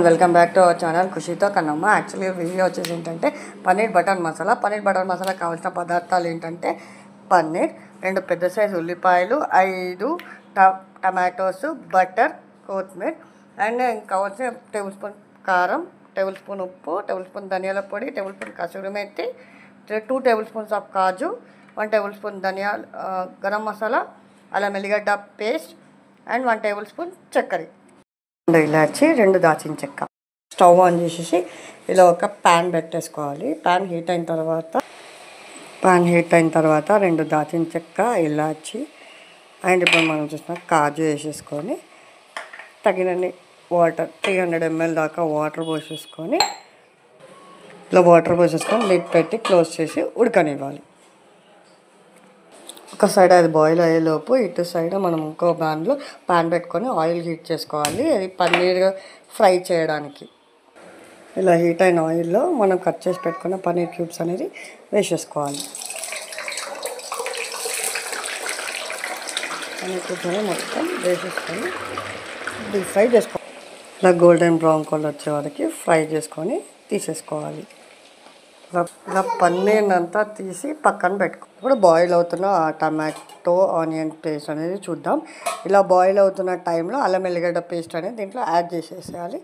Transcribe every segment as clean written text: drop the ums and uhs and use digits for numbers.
Welcome back to our channel ఖుషితో Kannamma. Actually video వచ్చేసి ఏంటంటే పన్నీర్ బటర్ మసాలా. పన్నీర్ బటర్ మసాలా కావాల్సిన పదార్థాలు ఏంటంటే పన్నీర్, 2 పెద్ద సైజు ఉల్లిపాయలు, 5 టమాటోస్, బటర్, కొత్తిమీర అండ్ కావాల్సిన టేబుల్ స్పూన్ కారం, టేబుల్ స్పూన్ ఉప్పు, టేబుల్ స్పూన్ ధనియాల పొడి, టేబుల్ స్పూన్ కసూరి మెత్తి, 2 టేబుల్ స్పూన్స్ ఆఫ్ కాజు, 1 టేబుల్ స్పూన్ గరం మసాలా, అల్లం ఎల్లిగడ్డ పేస్ట్ అండ్ 1 టేబుల్ స్పూన్ చక్కెర, 2 ఇలాచి, 2 దాల్చిన చెక్క. స్టవ్ ఆన్ చేసేసి ఇలా ఒక ప్యాన్ పెట్టేసుకోవాలి. ప్యాన్ హీట్ అయిన తర్వాత 2 దాల్చిన చెక్క, ఇలాచి అండ్ ఇప్పుడు మనం చూసిన కాజు వేసేసుకొని తగినన్ని వాటర్ 300 ml దాకా వాటర్ పోసేసుకొని లిడ్ పెట్టి క్లోజ్ చేసి ఉడకనివ్వాలి. ఒక సైడ్ అది బాయిల్ అయ్యేలోపు ఇటు సైడ్ మనం ఇంకో ప్యాన్ పెట్టుకొని ఆయిల్ హీట్ చేసుకోవాలి. అది పన్నీర్ ఫ్రై చేయడానికి. ఇలా హీట్ అయిన ఆయిల్లో మనం కట్ చేసి పెట్టుకున్న పన్నీర్ క్యూబ్స్ అనేది వేసేసుకోవాలి. పన్నీర్ క్యూబ్స్ అనేది మొత్తం వేసేసుకొని డీప్ ఫ్రై చేసుకోవాలి. ఇలా గోల్డెన్ బ్రౌన్ కలర్ వచ్చే వరకు ఫ్రై చేసుకొని తీసేసుకోవాలి. ఇలా పన్నీర్ అంతా తీసి పక్కన పెట్టుకో. ఇప్పుడు బాయిల్ అవుతున్న టమాటో ఆనియన్ పేస్ట్ అనేది చూద్దాం. ఇలా బాయిల్ అవుతున్న టైంలో అల్లం ఎల్లిగడ్డ పేస్ట్ అనేది దీంట్లో యాడ్ చేసేసేయాలి.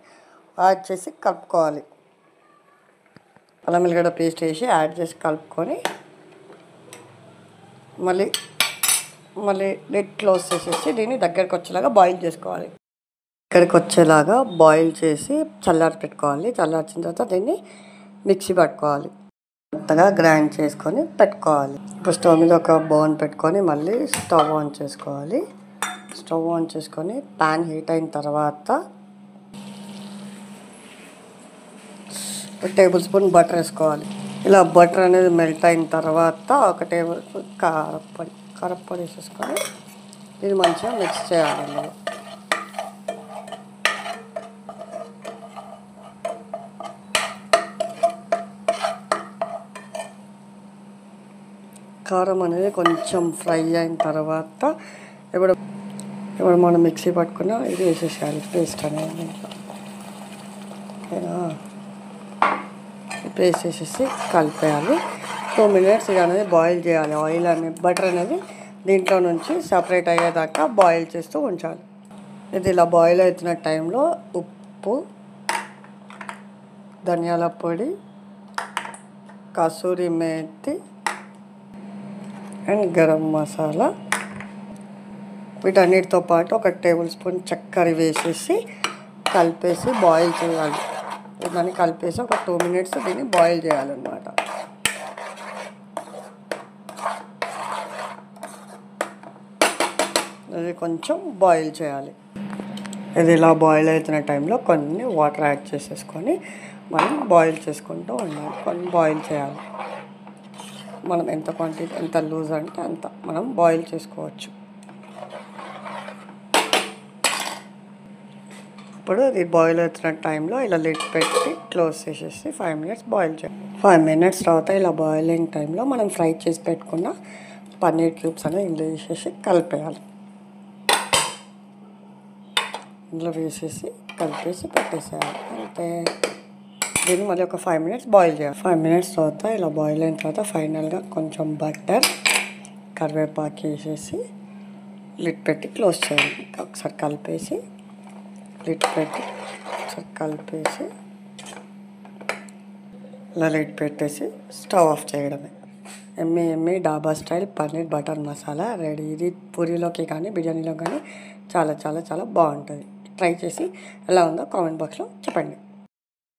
యాడ్ చేసి కలుపుకోవాలి. అల్లం ఎల్లిగడ్డ పేస్ట్ వేసి యాడ్ చేసి కలుపుకొని మళ్ళీ లిడ్ క్లోజ్ చేసేసి దీన్ని దగ్గరికి వచ్చేలాగా బాయిల్ చేసుకోవాలి. దగ్గరికి వచ్చేలాగా బాయిల్ చేసి చల్లారి పెట్టుకోవాలి. చల్లార్చిన తర్వాత దీన్ని మిక్సీ పట్టుకోవాలి. కొత్తగా గ్రైండ్ చేసుకొని పెట్టుకోవాలి. ఇప్పుడు స్టవ్ మీద ఒక బౌల్ పెట్టుకొని మళ్ళీ స్టవ్ ఆన్ చేసుకోవాలి. స్టవ్ ఆన్ చేసుకొని ప్యాన్ హీట్ అయిన తర్వాత 1 టేబుల్ స్పూన్ బటర్ వేసుకోవాలి. ఇలా బటర్ అనేది మెల్ట్ అయిన తర్వాత 1 టేబుల్ స్పూన్ కారప్పొడి వేసేసుకొని ఇది మంచిగా మిక్స్ చేయాలి. కారం అనేది కొంచెం ఫ్రై అయిన తర్వాత ఇప్పుడు మనం మిక్సీ పట్టుకున్న ఇది వేసేసేయాలి. పేస్ట్ అనేది పేస్ట్ వేసేసి కలిపేయాలి. 2 minutes ఇది అనేది బాయిల్ చేయాలి. ఆయిల్ అనేది బటర్ అనేది దీంట్లో నుంచి సపరేట్ అయ్యేదాకా బాయిల్ చేస్తూ ఉంచాలి. ఇది ఇలా బాయిల్ అవుతున్న టైంలో ఉప్పు, ధనియాల పొడి, కసూరి మేతి అండ్ గరం మసాలా వీటన్నిటితో పాటు 1 టేబుల్ స్పూన్ చక్కెర వేసేసి కలిపేసి బాయిల్ చేయాలి. దాన్ని కలిపేసి ఒక 2 minutes దీన్ని బాయిల్ చేయాలన్నమాట. అది కొంచెం బాయిల్ చేయాలి. ఇది ఇలా బాయిల్ అవుతున్న టైంలో కొన్ని వాటర్ యాడ్ చేసేసుకొని మనం బాయిల్ చేసుకుంటూ ఉండాలి. కొన్ని బాయిల్ చేయాలి. మనం ఎంత క్వాంటిటీ ఎంత లూజ్ అంటే అంత మనం బాయిల్ చేసుకోవచ్చు. ఇప్పుడు ఇది బాయిల్ అవుతున్న టైంలో ఇలా లిడ్ పెట్టి క్లోజ్ చేసేసి 5 minutes బాయిల్ చేయాలి. 5 minutes తర్వాత ఇలా బాయిలింగ్ టైంలో మనం ఫ్రై చేసి పెట్టుకున్న పన్నీర్ క్యూబ్స్ అనేది ఇందులో వేసేసి కలిపేయాలి. ఇందులో వేసేసి కలిపేసి పెట్టేసేయాలి. అంతే. దీన్ని మళ్ళీ ఒక 5 minutes బాయిల్ చేయాలి. 5 minutes తర్వాత ఇలా బాయిల్ అయిన తర్వాత ఫైనల్గా కొంచెం బటర్, కరివేపాకు వేసేసి లిడ్ పెట్టి క్లోజ్ చేయాలి. ఒకసారి కలిపేసి లిడ్ పెట్టి ఒకసారి కలిపేసి ఇలా లిడ్ పెట్టేసి స్టవ్ ఆఫ్ చేయడమే. ఎమ్మి డాబా style paneer butter masala ready. ఇది పూరీలోకి కానీ బిర్యానీలో కానీ చాలా చాలా చాలా బాగుంటుంది. ట్రై చేసి ఎలా ఉందో కామెంట్ బాక్స్లో చెప్పండి.